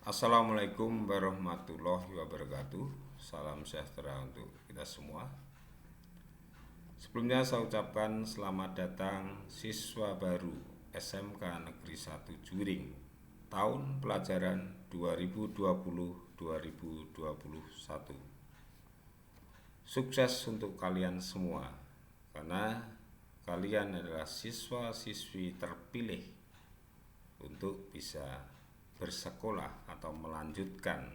Assalamualaikum warahmatullahi wabarakatuh. Salam sejahtera untuk kita semua. Sebelumnya saya ucapkan selamat datang siswa baru SMK Negeri 1 Juring tahun pelajaran 2020-2021. Sukses untuk kalian semua karena kalian adalah siswa-siswi terpilih untuk bisa bersekolah atau melanjutkan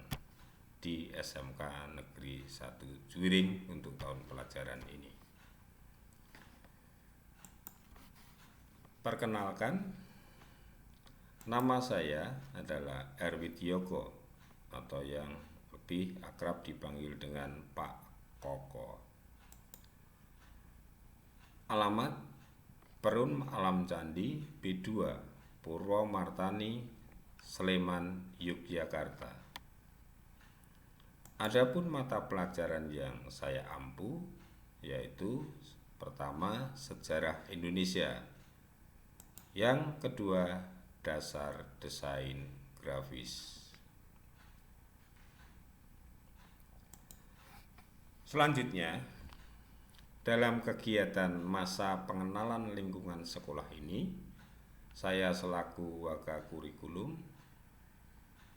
di SMK Negeri 1 Juring untuk tahun pelajaran ini. Perkenalkan, nama saya adalah Erwidyoko atau yang lebih akrab dipanggil dengan Pak Koko. Alamat Perun Alam Candi B2 Purwomartani, Sleman, Yogyakarta. Adapun mata pelajaran yang saya ampu yaitu pertama sejarah Indonesia, yang kedua dasar desain grafis. Selanjutnya, dalam kegiatan masa pengenalan lingkungan sekolah ini, saya selaku Waka Kurikulum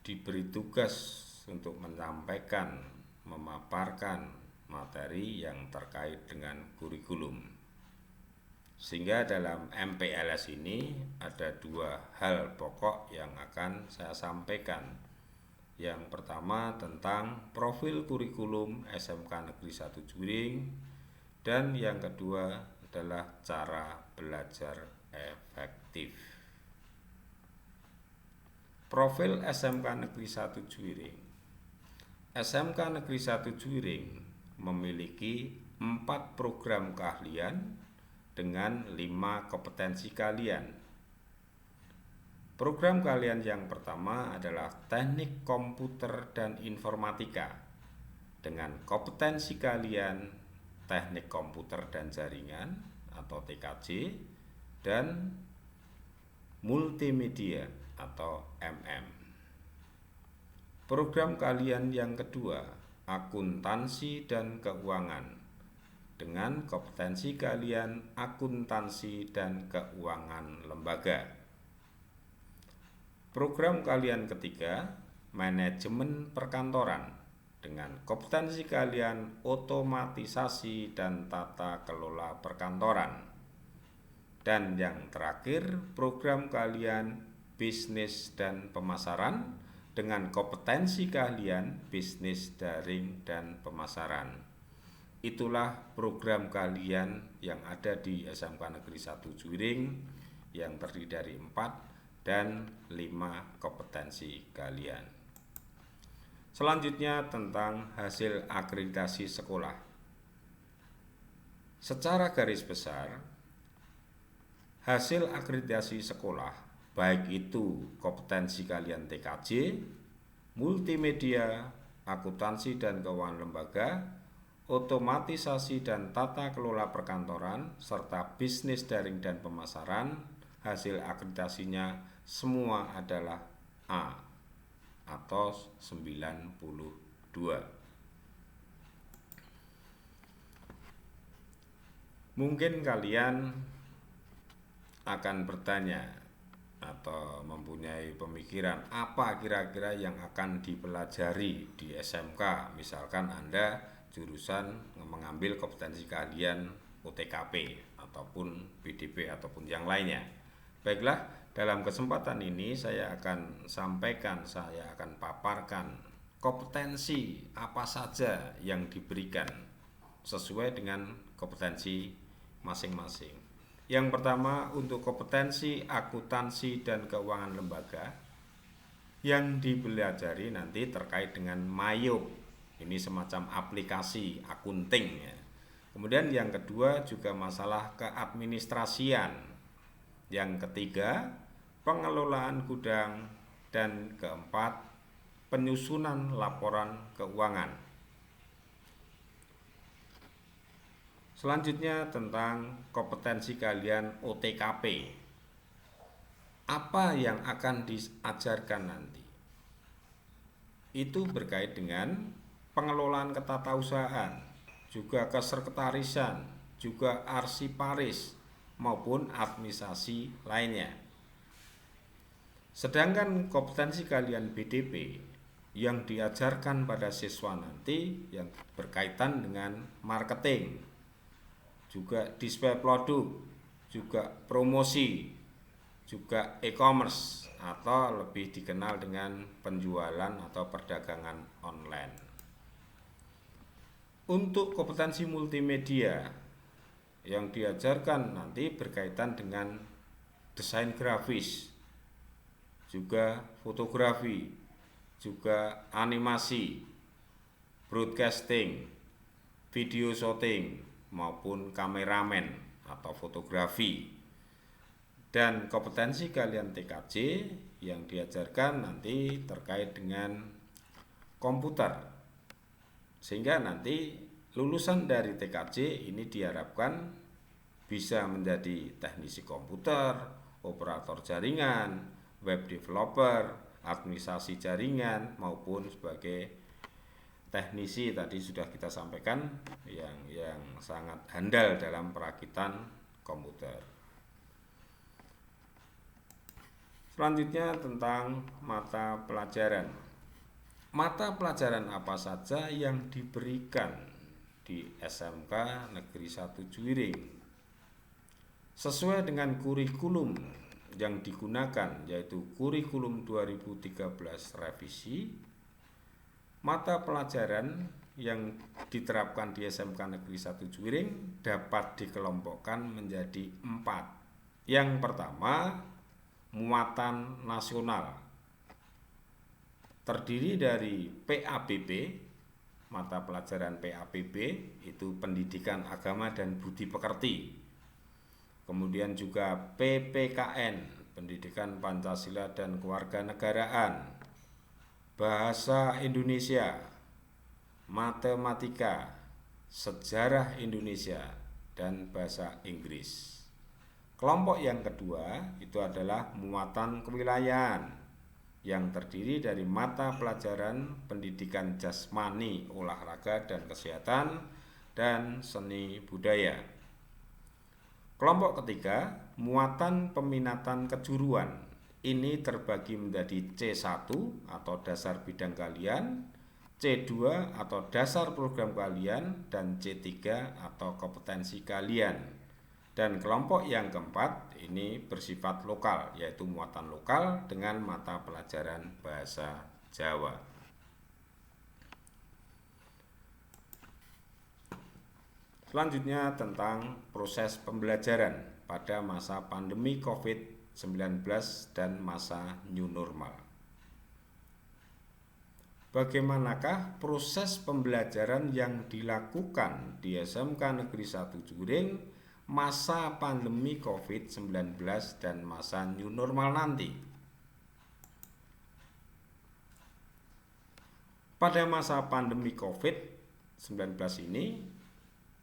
diberi tugas untuk menyampaikan, memaparkan materi yang terkait dengan kurikulum. Sehingga dalam MPLS ini ada dua hal pokok yang akan saya sampaikan. Yang pertama tentang profil kurikulum SMK Negeri 1 Juring, dan yang kedua adalah cara belajar efektif. Profil SMK Negeri 1 Juring. SMK Negeri 1 Juring memiliki 4 program keahlian dengan 5 kompetensi keahlian. Program keahlian yang pertama adalah Teknik Komputer dan Informatika dengan kompetensi keahlian Teknik Komputer dan Jaringan atau TKJ dan Multimedia atau MM. Program keahlian yang kedua, Akuntansi dan Keuangan dengan kompetensi keahlian Akuntansi dan Keuangan Lembaga. Program keahlian ketiga, Manajemen Perkantoran dengan kompetensi keahlian Otomatisasi dan Tata Kelola Perkantoran. Dan yang terakhir, program keahlian Bisnis dan Pemasaran dengan kompetensi keahlian Bisnis Daring dan Pemasaran. Itulah program keahlian yang ada di SMK Negeri 1 Juring yang terdiri dari 4 dan 5 kompetensi keahlian. Selanjutnya tentang hasil akreditasi sekolah. Secara garis besar, hasil akreditasi sekolah, baik itu kompetensi keahlian TKJ, multimedia, akuntansi dan keuangan lembaga, otomatisasi dan tata kelola perkantoran, serta bisnis daring dan pemasaran, hasil akreditasinya semua adalah A atau 92. Mungkin kalian akan bertanya atau mempunyai pemikiran apa kira-kira yang akan dipelajari di SMK. Misalkan Anda jurusan mengambil kompetensi keahlian OTKP ataupun BDP ataupun yang lainnya. Baiklah, dalam kesempatan ini saya akan sampaikan, saya akan paparkan kompetensi apa saja yang diberikan sesuai dengan kompetensi masing-masing. Yang pertama, untuk kompetensi akuntansi dan keuangan lembaga, yang dipelajari nanti terkait dengan Mayop. Ini semacam aplikasi akunting ya. Kemudian yang kedua juga masalah keadministrasian. Yang ketiga, pengelolaan gudang, dan keempat, penyusunan laporan keuangan. Selanjutnya tentang kompetensi keahlian OTKP. Apa yang akan diajarkan nanti? itu berkait dengan pengelolaan ketatausahaan, juga kesekretarisan, juga arsiparis maupun administrasi lainnya. Sedangkan kompetensi kalian BDP yang diajarkan pada siswa nanti yang berkaitan dengan marketing, juga display produk, juga promosi, juga e-commerce atau lebih dikenal dengan penjualan atau perdagangan online. Untuk kompetensi multimedia yang diajarkan nanti berkaitan dengan desain grafis, juga fotografi, juga animasi, broadcasting, video shooting maupun kameramen atau fotografi. Dan kompetensi kalian TKJ yang diajarkan nanti terkait dengan komputer, sehingga nanti lulusan dari TKJ ini diharapkan bisa menjadi teknisi komputer, operator jaringan, web developer, administrasi jaringan maupun sebagai teknisi tadi sudah kita sampaikan yang sangat handal dalam perakitan komputer. Selanjutnya tentang mata pelajaran. Mata pelajaran apa saja yang diberikan di SMK Negeri 1 Juwiring sesuai dengan kurikulum yang digunakan, yaitu kurikulum 2013 revisi. Mata pelajaran yang diterapkan di SMK Negeri 1 Juwiring dapat dikelompokkan menjadi 4. Yang pertama, muatan nasional, terdiri dari PABB, mata pelajaran PABB itu pendidikan agama dan budi pekerti. Kemudian juga PPKN, pendidikan Pancasila dan kewarganegaraan, bahasa Indonesia, matematika, sejarah Indonesia, dan bahasa Inggris. Kelompok yang kedua itu adalah muatan kewilayahan yang terdiri dari mata pelajaran pendidikan jasmani, olahraga dan kesehatan, dan seni budaya. Kelompok ketiga, muatan peminatan kejuruan. Ini terbagi menjadi C1 atau dasar bidang kalian, C2 atau dasar program kalian, dan C3 atau kompetensi kalian. Dan kelompok yang keempat ini bersifat lokal, yaitu muatan lokal dengan mata pelajaran bahasa Jawa. Selanjutnya tentang proses pembelajaran pada masa pandemi COVID-19 dan masa new normal. Bagaimanakah proses pembelajaran yang dilakukan di SMK Negeri 1 Juwiring masa pandemi COVID-19 dan masa new normal nanti? Pada masa pandemi COVID-19 ini,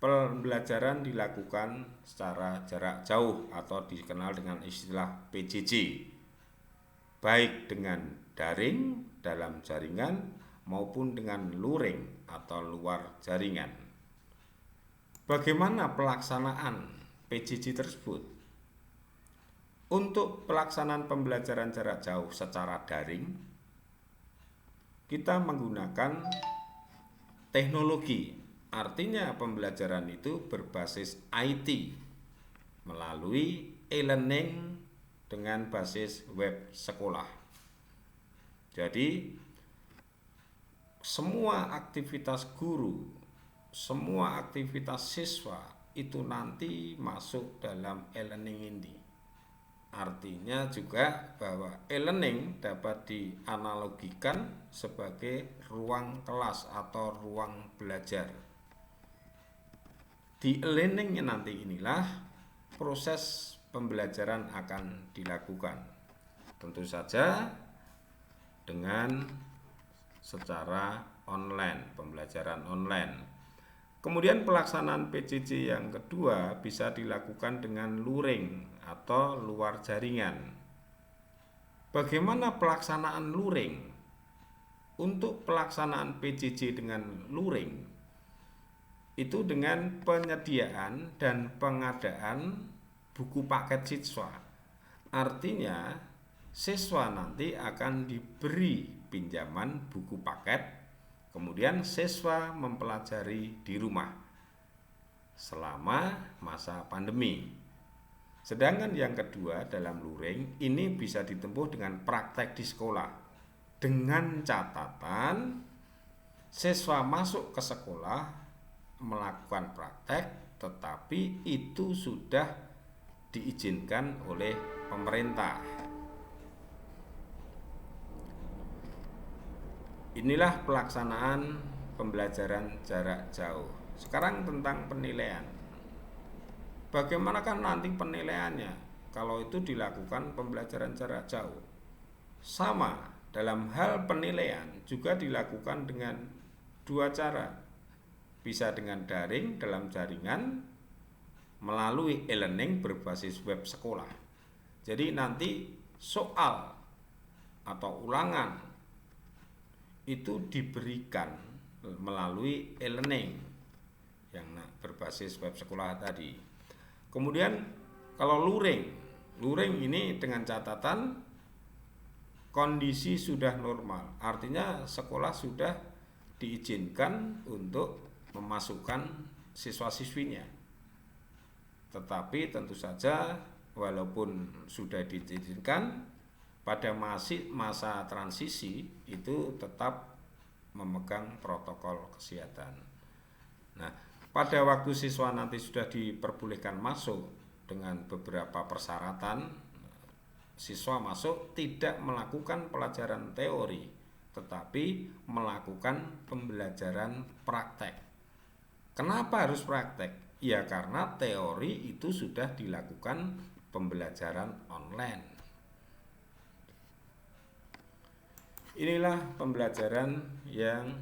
pembelajaran dilakukan secara jarak jauh atau dikenal dengan istilah PJJ, baik dengan daring dalam jaringan maupun dengan luring atau luar jaringan. Bagaimana pelaksanaan PJJ tersebut? Untuk pelaksanaan pembelajaran jarak jauh secara daring, kita menggunakan teknologi. Artinya pembelajaran itu berbasis IT melalui e-learning dengan basis web sekolah. Jadi semua aktivitas guru, semua aktivitas siswa itu nanti masuk dalam e-learning ini. Artinya juga bahwa e-learning dapat dianalogikan sebagai ruang kelas atau ruang belajar. Di e-learning nanti inilah proses pembelajaran akan dilakukan. Tentu saja dengan secara online, pembelajaran online. Kemudian pelaksanaan PJJ yang kedua bisa dilakukan dengan luring atau luar jaringan. Bagaimana pelaksanaan luring? untuk pelaksanaan PJJ dengan luring itu dengan penyediaan dan pengadaan buku paket siswa. Artinya siswa nanti akan diberi pinjaman buku paket, kemudian siswa mempelajari di rumah selama masa pandemi. Sedangkan yang kedua dalam luring ini bisa ditempuh dengan praktek di sekolah, dengan catatan siswa masuk ke sekolah melakukan praktek, tetapi itu sudah diizinkan oleh pemerintah. Inilah pelaksanaan pembelajaran jarak jauh. Sekarang tentang penilaian. Bagaimanakah nanti penilaiannya kalau itu dilakukan pembelajaran jarak jauh? Sama, dalam hal penilaian juga dilakukan dengan dua cara. Bisa dengan daring dalam jaringan melalui e-learning berbasis web sekolah. Jadi nanti soal atau ulangan itu diberikan melalui e-learning yang berbasis web sekolah tadi. Kemudian kalau luring ini dengan catatan kondisi sudah normal, artinya sekolah sudah diizinkan untuk memasukkan siswa-siswinya. Tetapi tentu saja walaupun sudah diizinkan, pada masa transisi itu tetap memegang protokol kesehatan. Nah, pada waktu siswa nanti sudah diperbolehkan masuk dengan beberapa persyaratan, siswa masuk tidak melakukan pelajaran teori, tetapi melakukan pembelajaran praktek. Kenapa harus praktek? Ya karena teori itu sudah dilakukan pembelajaran online. Inilah pembelajaran yang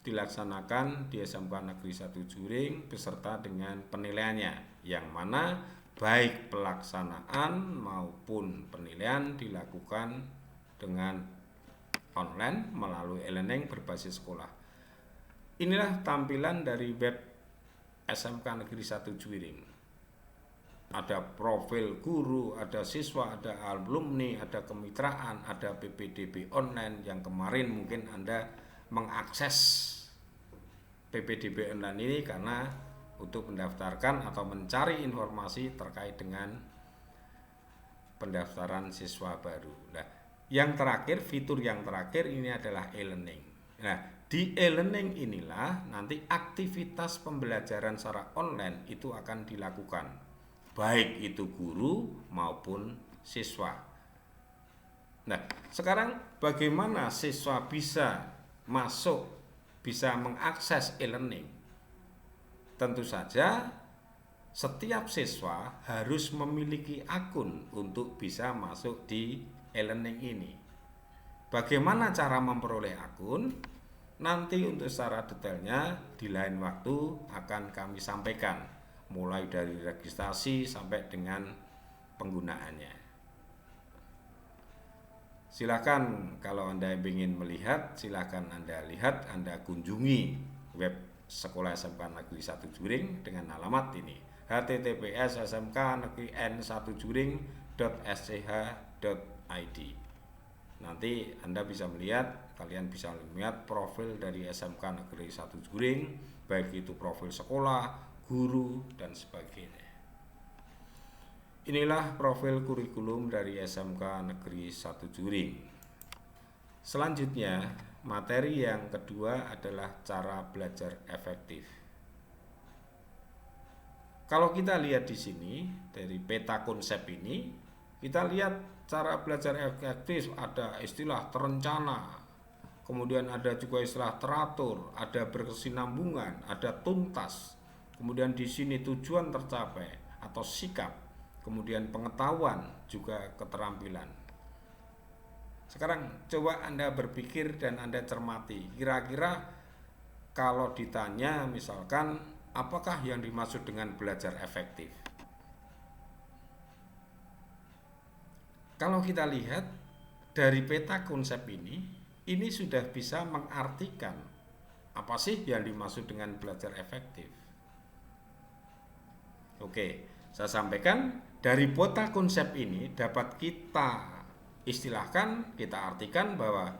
dilaksanakan di SMK Negeri 1 Juring beserta dengan penilaiannya, yang mana baik pelaksanaan maupun penilaian dilakukan dengan online melalui e-learning berbasis sekolah. Inilah tampilan dari web SMK Negeri 1 Juring. Ada profil guru, ada siswa, ada alumni, ada kemitraan, ada PPDB online yang kemarin mungkin Anda mengakses PPDB online ini karena untuk mendaftarkan atau mencari informasi terkait dengan pendaftaran siswa baru. Nah, yang terakhir, fitur yang terakhir ini adalah e-learning. Nah, di e-learning inilah nanti aktivitas pembelajaran secara online itu akan dilakukan, baik itu guru maupun siswa. Nah, sekarang bagaimana siswa bisa masuk, bisa mengakses e-learning? Tentu saja setiap siswa harus memiliki akun untuk bisa masuk di e-learning ini. Bagaimana cara memperoleh akun? Nanti untuk secara detailnya di lain waktu akan kami sampaikan, mulai dari registrasi sampai dengan penggunaannya. Silakan kalau Anda ingin melihat, silakan Anda lihat, Anda kunjungi web Sekolah SMK Negeri 1 Juring dengan alamat ini, https://smknegrin1juring.sch.id. Nanti Anda bisa melihat, kalian bisa melihat profil dari SMK Negeri 1 Juring, baik itu profil sekolah, guru, dan sebagainya. Inilah profil kurikulum dari SMK Negeri 1 Juring. Selanjutnya, materi yang kedua adalah cara belajar efektif. Kalau kita lihat di sini dari peta konsep ini, kita lihat cara belajar efektif, ada istilah terencana, kemudian ada juga istilah teratur, ada berkesinambungan, ada tuntas. Kemudian di sini tujuan tercapai atau sikap, kemudian pengetahuan, juga keterampilan. Sekarang coba Anda berpikir dan Anda cermati, kira-kira kalau ditanya misalkan apakah yang dimaksud dengan belajar efektif? Kalau kita lihat dari peta konsep ini, ini sudah bisa mengartikan apa sih yang dimaksud dengan belajar efektif. Oke, saya sampaikan dari peta konsep ini dapat kita istilahkan, kita artikan bahwa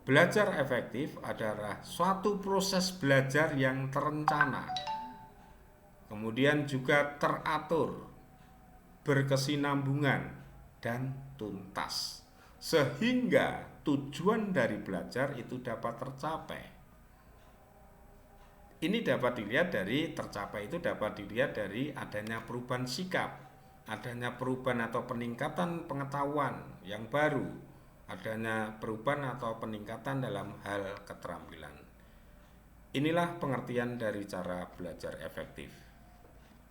belajar efektif adalah suatu proses belajar yang terencana, kemudian juga teratur, berkesinambungan, dan tuntas, sehingga tujuan dari belajar itu dapat tercapai. Ini dapat dilihat dari tercapai itu dapat dilihat dari adanya perubahan sikap, adanya perubahan atau peningkatan pengetahuan yang baru, adanya perubahan atau peningkatan dalam hal keterampilan. Inilah pengertian dari cara belajar efektif.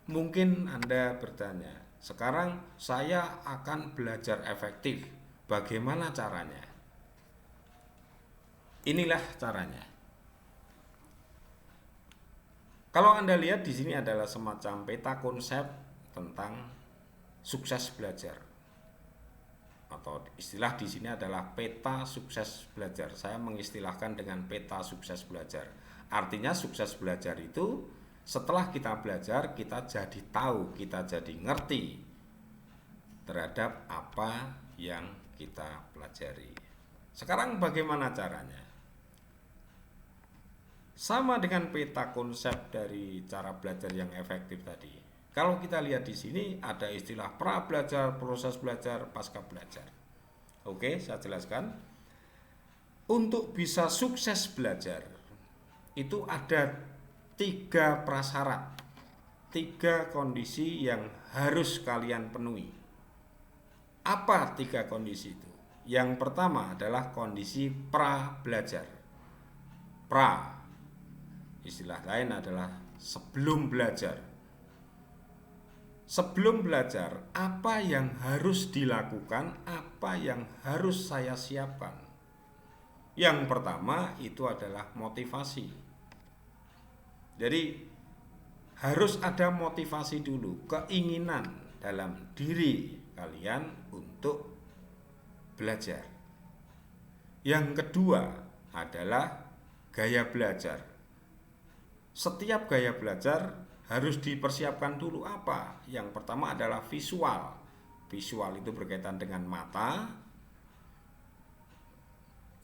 Mungkin Anda bertanya, sekarang saya akan belajar efektif, bagaimana caranya? Inilah caranya. Kalau Anda lihat di sini adalah semacam peta konsep tentang sukses belajar, atau istilah di sini adalah peta sukses belajar. Saya mengistilahkan dengan peta sukses belajar. Artinya sukses belajar itu setelah kita belajar, kita jadi tahu, kita jadi ngerti terhadap apa yang kita pelajari. Sekarang bagaimana caranya? Sama dengan peta konsep dari cara belajar yang efektif tadi. Kalau kita lihat di sini ada istilah pra belajar, proses belajar, pasca belajar. Oke, saya jelaskan. Untuk bisa sukses belajar itu ada 3 prasyarat, 3 kondisi yang harus kalian penuhi. Apa 3 kondisi itu? Yang pertama adalah kondisi pra belajar. Pra, istilah lain adalah sebelum belajar. Sebelum belajar, apa yang harus dilakukan, apa yang harus saya siapkan? Yang pertama itu adalah motivasi. Jadi harus ada motivasi dulu, keinginan dalam diri kalian untuk belajar. Yang kedua adalah gaya belajar. Setiap gaya belajar harus dipersiapkan dulu apa? Yang pertama adalah visual. Visual itu berkaitan dengan mata.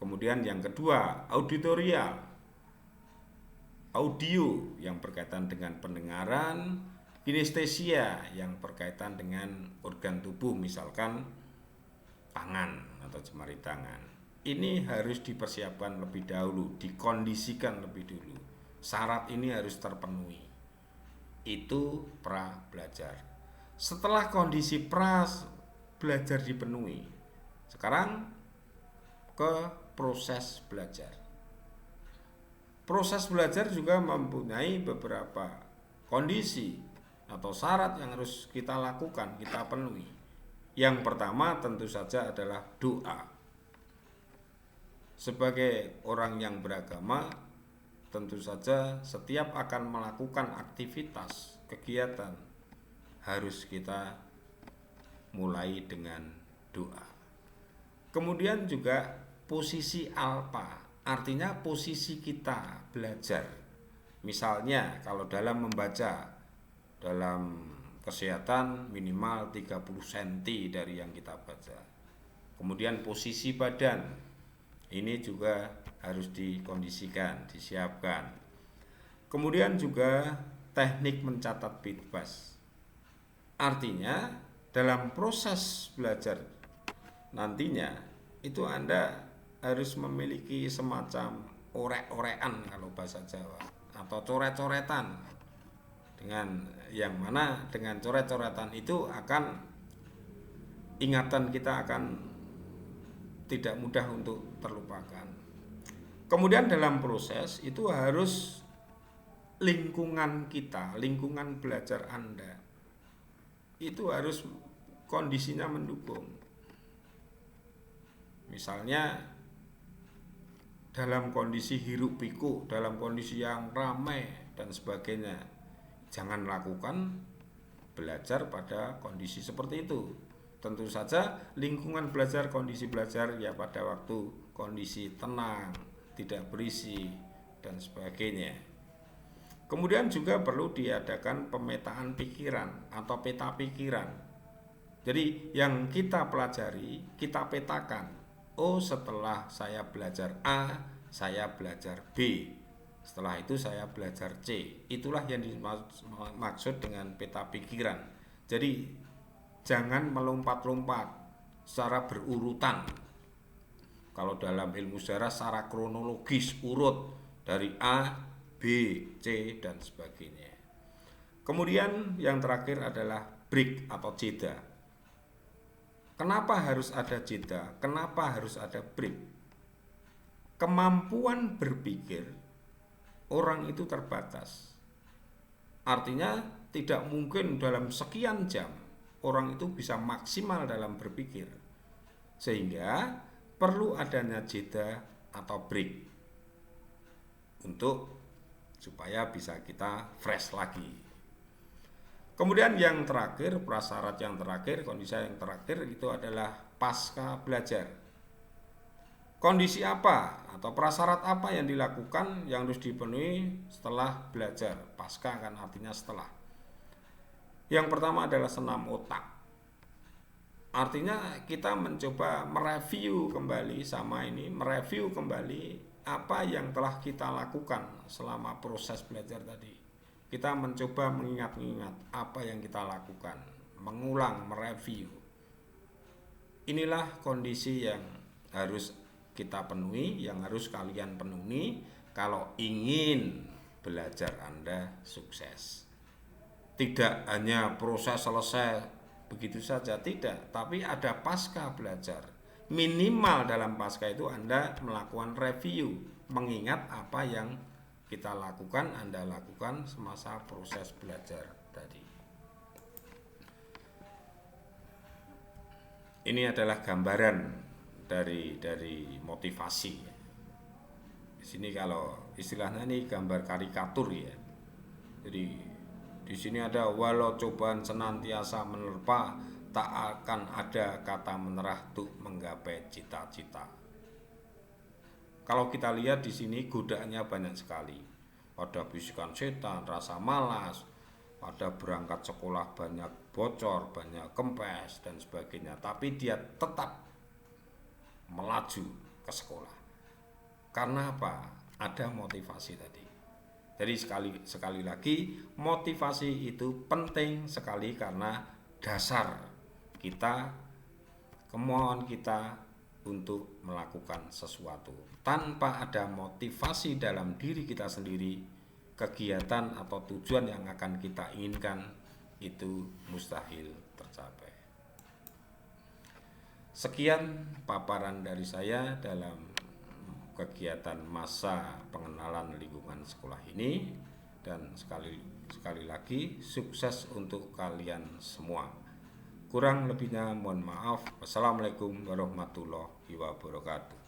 Kemudian yang kedua auditorial, audio yang berkaitan dengan pendengaran. Kinestesia yang berkaitan dengan organ tubuh, misalkan tangan atau jemari tangan. Ini harus dipersiapkan lebih dahulu, dikondisikan lebih dulu. Syarat ini harus terpenuhi. Itu pra belajar. Setelah kondisi pra belajar dipenuhi, sekarang ke proses belajar. Proses belajar juga mempunyai beberapa kondisi atau syarat yang harus kita lakukan, kita penuhi. Yang pertama tentu saja adalah doa. Sebagai orang yang beragama, tentu saja setiap akan melakukan aktivitas, kegiatan, harus kita mulai dengan doa. Kemudian juga posisi alpa, artinya posisi kita belajar. Misalnya kalau dalam membaca, dalam kesehatan minimal 30 cm dari yang kita baca. Kemudian posisi badan, ini juga harus dikondisikan, disiapkan. Kemudian juga teknik mencatat bitbas. Artinya dalam proses belajar nantinya itu Anda harus memiliki semacam orek-orekan kalau bahasa Jawa, atau coret-coretan, dengan yang mana dengan coret-coretan itu akan ingatan kita akan tidak mudah untuk terlupakan. Kemudian dalam proses itu harus lingkungan kita, lingkungan belajar Anda itu harus kondisinya mendukung. Misalnya dalam kondisi hiruk pikuk, dalam kondisi yang ramai dan sebagainya, jangan lakukan belajar pada kondisi seperti itu. Tentu saja lingkungan belajar, kondisi belajar ya pada waktu kondisi tenang, tidak berisi, dan sebagainya. Kemudian juga perlu diadakan pemetaan pikiran atau peta pikiran. Jadi yang kita pelajari, kita petakan. Oh, setelah saya belajar A, saya belajar B. Setelah itu saya belajar C. Itulah yang dimaksud dengan peta pikiran. Jadi jangan melompat-lompat secara berurutan. Kalau dalam ilmu sejarah secara kronologis urut dari A, B, C, dan sebagainya. Kemudian yang terakhir adalah break atau jeda. Kenapa harus ada jeda? Kenapa harus ada break? Kemampuan berpikir orang itu terbatas. Artinya tidak mungkin dalam sekian jam orang itu bisa maksimal dalam berpikir, sehingga perlu adanya jeda atau break untuk supaya bisa kita fresh lagi. Kemudian yang terakhir, prasyarat yang terakhir, kondisi yang terakhir itu adalah pasca belajar. Kondisi apa atau prasyarat apa yang dilakukan yang harus dipenuhi setelah belajar? Pasca kan artinya setelah. Yang pertama adalah senam otak. Artinya kita mencoba mereview kembali mereview kembali apa yang telah kita lakukan selama proses belajar tadi. Kita mencoba mengingat-ingat apa yang kita lakukan, mengulang, mereview. Inilah kondisi yang harus kita penuhi, yang harus kalian penuhi kalau ingin belajar Anda sukses. Tidak hanya proses selesai begitu saja, tidak, tapi ada pasca belajar. Minimal dalam pasca itu Anda melakukan review, mengingat apa yang kita lakukan, Anda lakukan semasa proses belajar tadi. Ini adalah gambaran dari motivasi. Di sini kalau istilahnya ini gambar karikatur ya. Jadi di sini ada walau cobaan senantiasa menerpa, tak akan ada kata menyerah untuk menggapai cita-cita. Kalau kita lihat di sini godaannya banyak sekali. Ada bisikan setan, rasa malas, ada berangkat sekolah banyak bocor, banyak kempes dan sebagainya. Tapi dia tetap melaju ke sekolah. Karena apa? Ada motivasi tadi. Jadi sekali lagi motivasi itu penting sekali karena dasar kita, kemauan kita untuk melakukan sesuatu. Tanpa ada motivasi dalam diri kita sendiri, kegiatan atau tujuan yang akan kita inginkan itu mustahil tercapai. Sekian paparan dari saya dalam kegiatan masa pengenalan lingkungan sekolah ini, dan sekali lagi sukses untuk kalian semua. Kurang lebihnya mohon maaf. Wassalamualaikum warahmatullahi wabarakatuh.